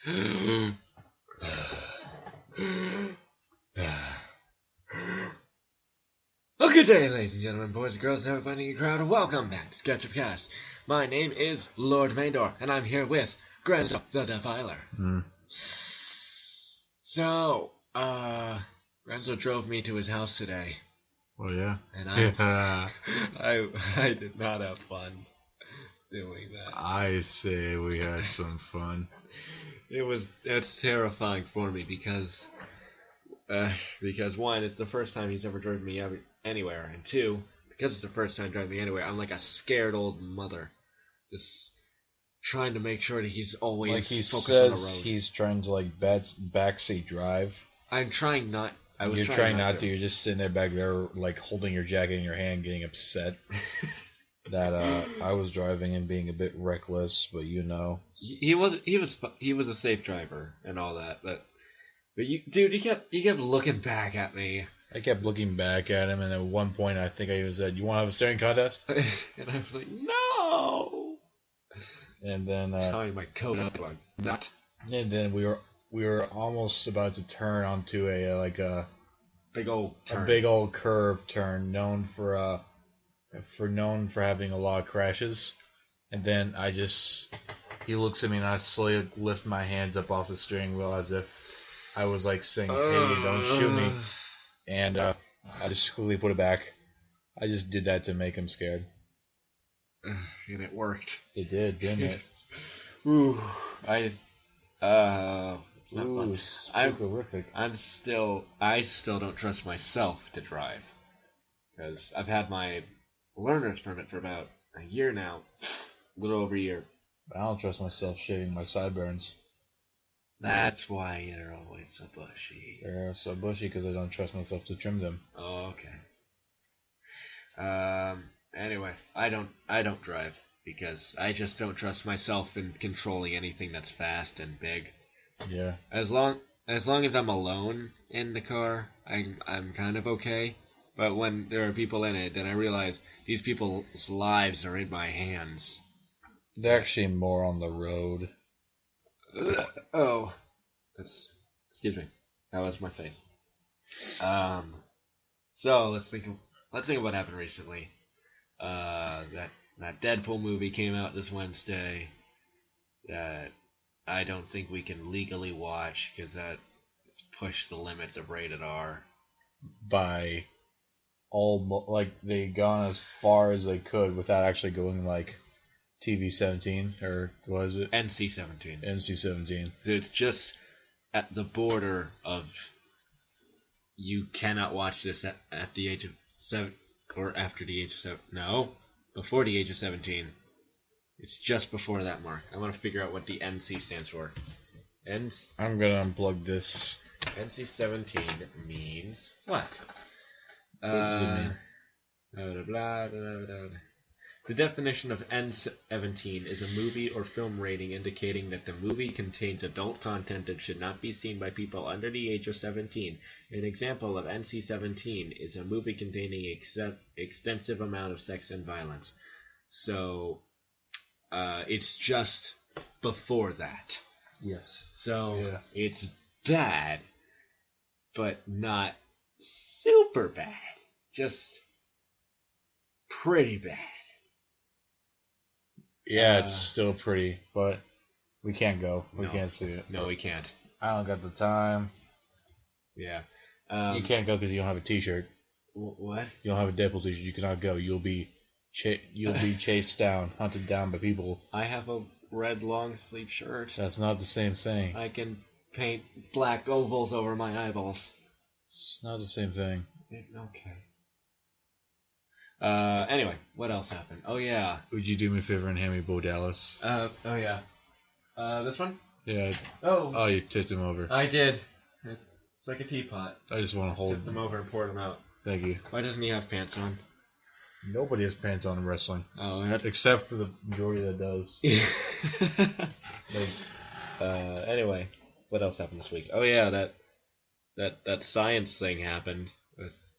Well, good day, ladies and gentlemen, boys and girls, and everybody in the crowd, and welcome back to Ketchup Cast. My name is Lord Manedor, and I'm here with Grenzo the Defiler. So, Grenzo drove me to his house today. Oh, yeah? And I did not have fun doing that. I say we had some fun. It's terrifying for me because one, it's the first time he's ever driven me anywhere, and two, because it's the first time driving me anywhere, I'm like a scared old mother, just trying to make sure that he's always like he focused on the says road. he's trying to like backseat drive. I'm trying not. You're trying not to. You're just sitting there back there, like holding your jacket in your hand, getting upset that I was driving and being a bit reckless. But you know, he was a safe driver and all that. But you, dude, he kept looking back at me. I kept looking back at him, and at one point, I think I even said, "You want to have a staring contest?" And I was like, "No." And then tying my coat up like that. And then we were almost about to turn onto a big old curve turn, known for having a lot of crashes. And then he looks at me, and I slowly lift my hands up off the steering wheel as if I was like saying, "Hey, don't shoot me." And I just quickly put it back. I just did that to make him scared. And it worked. It did, didn't it? Ooh, spookerific. I still don't trust myself to drive, because I've had my learner's permit for about a year now, a little over a year. I don't trust myself shaving my sideburns. That's why you're always so bushy. They're so bushy because I don't trust myself to trim them. Oh, okay. Anyway, I don't drive because I just don't trust myself in controlling anything that's fast and big. Yeah. As long as I'm alone in the car, I'm kind of okay. But when there are people in it, then I realize these people's lives are in my hands. They're actually more on the road. Oh, excuse me. That was my face. So let's think of what happened recently. That Deadpool movie came out this Wednesday. That I don't think we can legally watch because it's pushed the limits of rated R. By they gone as far as they could without actually going like TV-17 or what is it? NC-17. NC-17. So it's just at the border of you cannot watch this at the age of 7 or after the age of 7. No, before the age of 17. It's just before that mark. I want to figure out what the NC stands for. I'm gonna unplug this. NC-17 means what? What does it mean? The definition of N-17 is a movie or film rating indicating that the movie contains adult content and should not be seen by people under the age of 17. An example of NC-17 is a movie containing extensive amount of sex and violence. So, it's just before that. Yes. So, yeah. It's bad, but not super bad. Just pretty bad. Yeah, it's still pretty, but we can't go. We can't see it. No, we can't. I don't got the time. Yeah. You can't go because you don't have a T-shirt. What? You don't have a Deadpool T-shirt. You cannot go. You'll be chased down, hunted down by people. I have a red long sleeve shirt. That's not the same thing. I can paint black ovals over my eyeballs. It's not the same thing. Okay. Anyway, what else happened? Oh, yeah. Would you do me a favor and hand me Bo Dallas? Oh, yeah. This one? Yeah. Oh, you tipped him over. I did. It's like a teapot. I just want to hold Tip them over and pour them out. Thank you. Why doesn't he have pants on? Nobody has pants on in wrestling. Oh, that's... Except for the majority that does. Anyway, what else happened this week? Oh, yeah, that science thing happened with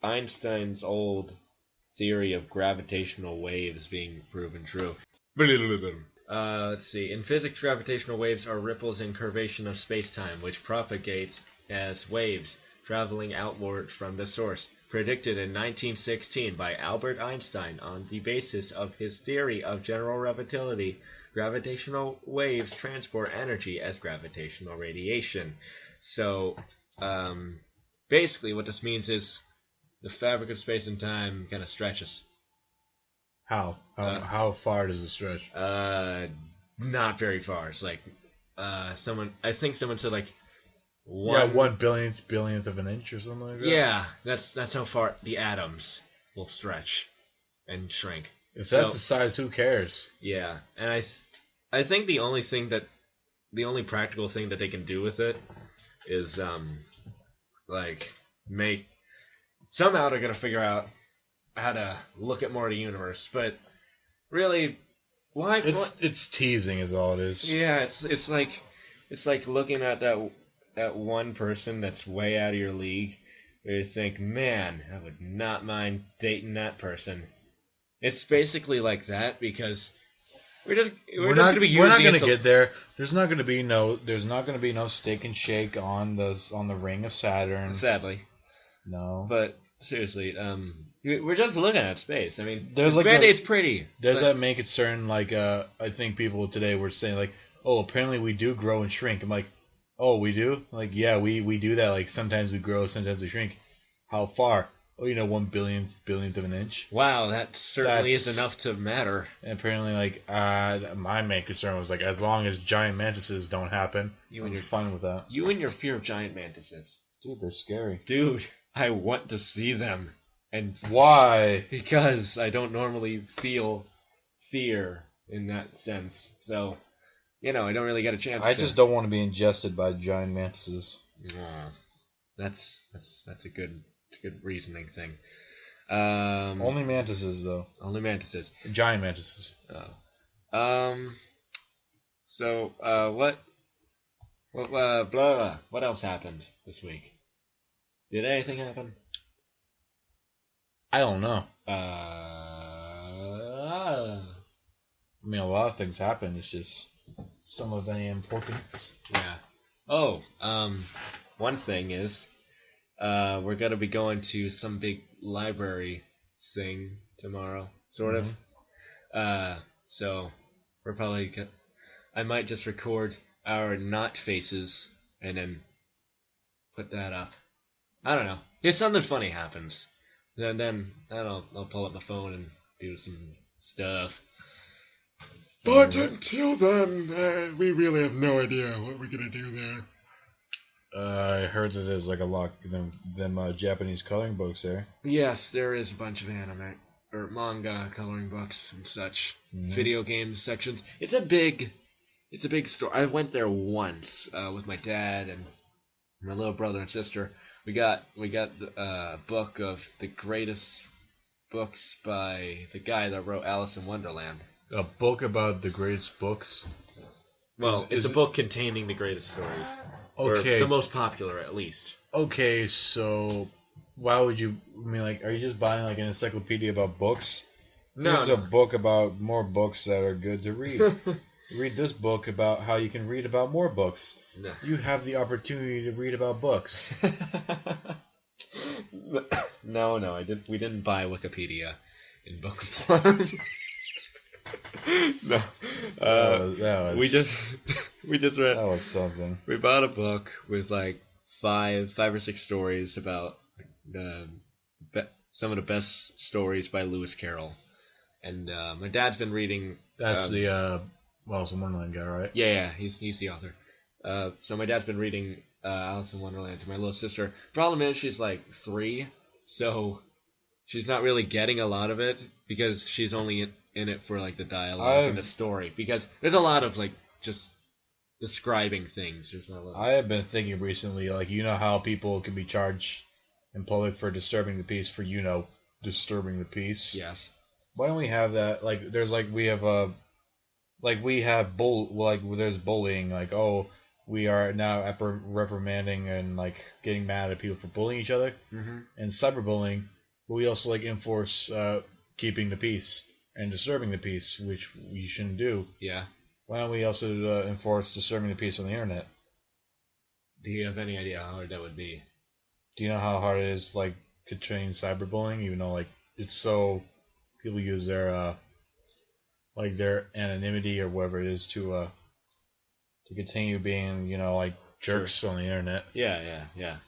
Einstein's old theory of gravitational waves being proven true. Let's see. In physics, gravitational waves are ripples in curvation of space-time, which propagates as waves traveling outward from the source. Predicted in 1916 by Albert Einstein on the basis of his theory of general relativity, gravitational waves transport energy as gravitational radiation. So, basically, what this means is the fabric of space and time kind of stretches. How far does it stretch? Not very far. It's like, I think someone said like, 1 billionth of an inch or something like that. Yeah, that's how far the atoms will stretch and shrink. If that's the size, who cares? Yeah, and I think the only practical thing that they can do with it is somehow they're gonna figure out how to look at more of the universe, but really, why? It's teasing, is all it is. Yeah, it's like looking at that one person that's way out of your league, where you think, man, I would not mind dating that person. It's basically like that because we're just gonna get there. There's not gonna be no steak and shake on the ring of Saturn. Sadly, no. But seriously, we're just looking at space. I mean, it's pretty. Does that make it certain? I think people today were saying like, oh, apparently we do grow and shrink. I'm like, oh, we do? Like, yeah, we do that. Like, sometimes we grow, sometimes we shrink. How far? Oh, 1 billionth of an inch. Wow, that certainly is enough to matter. And apparently, my main concern was, as long as giant mantises don't happen, I'm fine with that. You and your fear of giant mantises. Dude, they're scary. Dude, I want to see them. And why? Because I don't normally feel fear in that sense. So, I don't really get a chance I just don't want to be ingested by giant mantises. That's a good reasoning thing. Only mantises, though. Only mantises. Giant mantises. So, what else happened this week? Did anything happen? I don't know. I mean, a lot of things happen. It's just some of any importance. Yeah. Oh, one thing is, we're gonna be going to some big library thing tomorrow, sort of. So we're probably I might just record our not faces and then put that up. I don't know. If something funny happens, then I'll pull up my phone and do some stuff. But until then, we really have no idea what we're gonna do there. I heard that there's a lot of them Japanese coloring books there. Yes, there is a bunch of anime or manga coloring books and such. Video games sections. It's a big store. I went there once with my dad and my little brother and sister. We got the book of the greatest books by the guy that wrote Alice in Wonderland. A book about the greatest books? Well, it's a book containing the greatest stories. Okay. Or the most popular, at least. Okay, so why would you... are you just buying, an encyclopedia about books? No. There's a book about more books that are good to read. Read this book about how you can read about more books. No. You have the opportunity to read about books. No, we didn't buy Wikipedia in book form. No, we just read. That was something. We bought a book with five or six stories about some of the best stories by Lewis Carroll, and my dad's been reading. That's the Alice in Wonderland guy, right? Yeah, he's the author. So my dad's been reading Alice in Wonderland to my little sister. Problem is, she's 3, so she's not really getting a lot of it because she's only in it for the dialogue and the story, because there's a lot of just describing things. There's not a lot I have been thinking recently, how people can be charged in public for disturbing the peace for disturbing the peace. Yes. Why don't we have that? There's there's bullying. We are now reprimanding and getting mad at people for bullying each other, and cyberbullying. But we also enforce keeping the peace and disturbing the peace, which we shouldn't do. Yeah. Why don't we also enforce disturbing the peace on the internet? Do you have any idea how hard that would be? Do you know how hard it is, like, controlling cyberbullying? Even though, like, it's so people use their like their anonymity or whatever it is to continue being, like jerks on the internet. Yeah.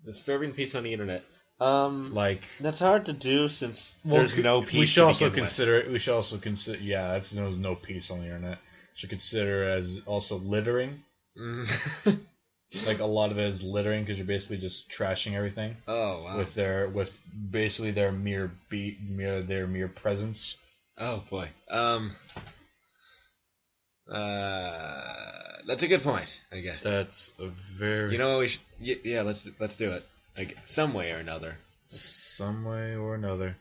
Disturbing peace on the internet. Like, That's hard to do since there's no peace. We should also begin consider it. We should also consider. Yeah, there's no peace on the internet. Should consider as also littering. with. Like a lot of it is littering because you're basically just trashing everything. Oh wow. With basically their mere presence. Oh boy. That's a good point. I guess. That's a very. You know, we should. Yeah, let's do it. Like some way or another. Some way or another.